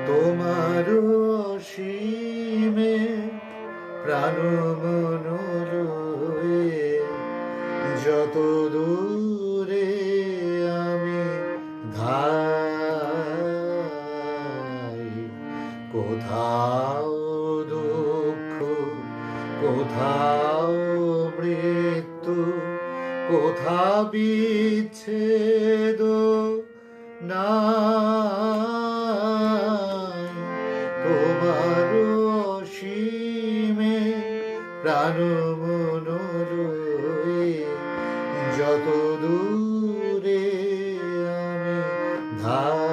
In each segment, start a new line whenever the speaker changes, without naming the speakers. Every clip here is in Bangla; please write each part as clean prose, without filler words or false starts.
তোমার অসীমে প্রাণ মন রয়ে যত দূরে আমি ধাই, কোথাও দুঃখ, কোথাও মৃত্যু, কোথা বিচ্ছেদ নাই। তোমার অসীমে প্রাণ মন রয়ে যত দূরে আমি ধাই।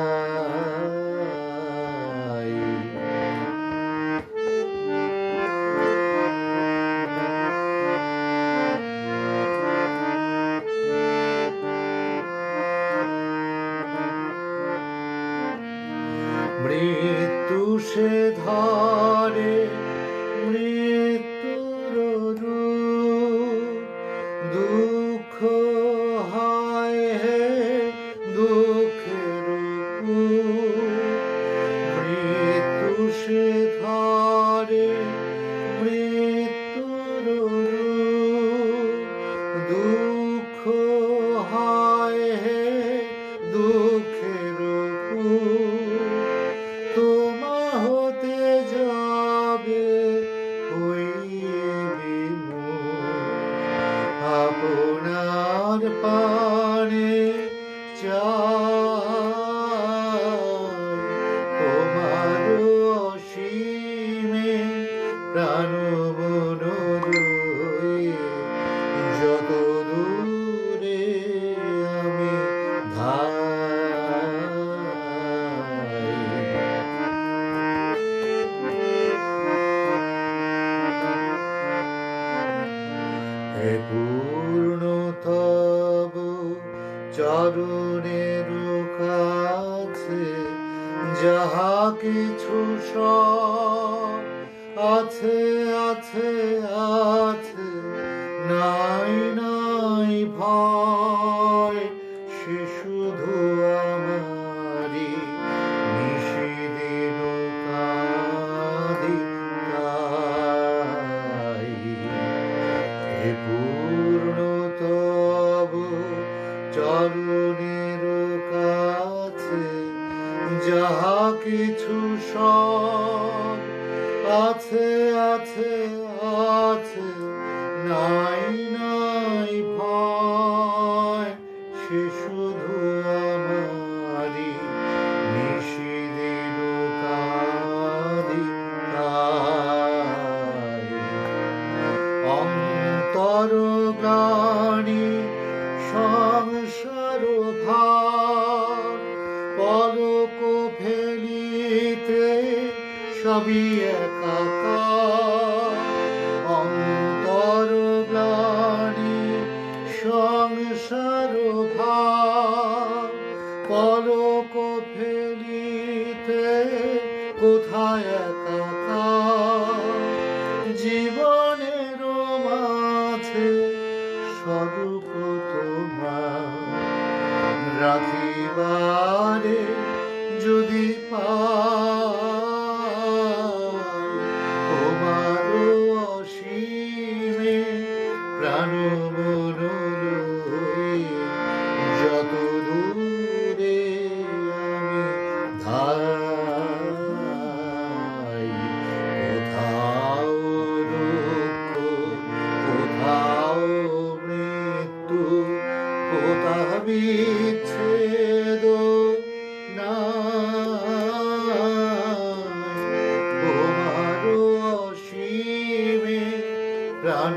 মৃত্যু সে ধরে মৃত্যুর রূপ, দুঃখ হয় হে দুঃখের মৃত্যু সে ধরে মৃত্যুর রূপ, দুঃখ হয় হে দুঃখের তোমা হতে যাবে হইয়ে বিমুখ, আপনার পানে চাই। তোমার অসীমে প্রাণ মন রয়ে যত দূরে আমি ধাই। হে পূর্ণ তব চরণের কাছে যাহা কিছু সব আছে আছে আছে, নাই নাই ভয়, সে শুধু আমারি নিশিদিন কাঁদি তাই। হে পূর্ণ তব চরণের কাছে যাহা কিছু সব আছে আছে আছে, নাই নাই ভয়, সে শুধু আমারি নিশিদিন কাঁদি তাই। অন্তর গ্লানি সংসার ভার, পলক ফেলিতে সবই একাকার। অন্তর গ্লানি সংসার ভার, পলক ফেলিতে কোথায় একাকার। জীবনের মাঝে স্বরূপ তোমার রাখিবারে যদি পাই, তোমার অসীমে প্রাণ মন রয়ে যত দূরে আমি ধাই। কোথাও দুঃখ, কোথাও মৃত্যু, কোথা বিচ্ছেদ নাই। তোমার অসীমে প্রাণ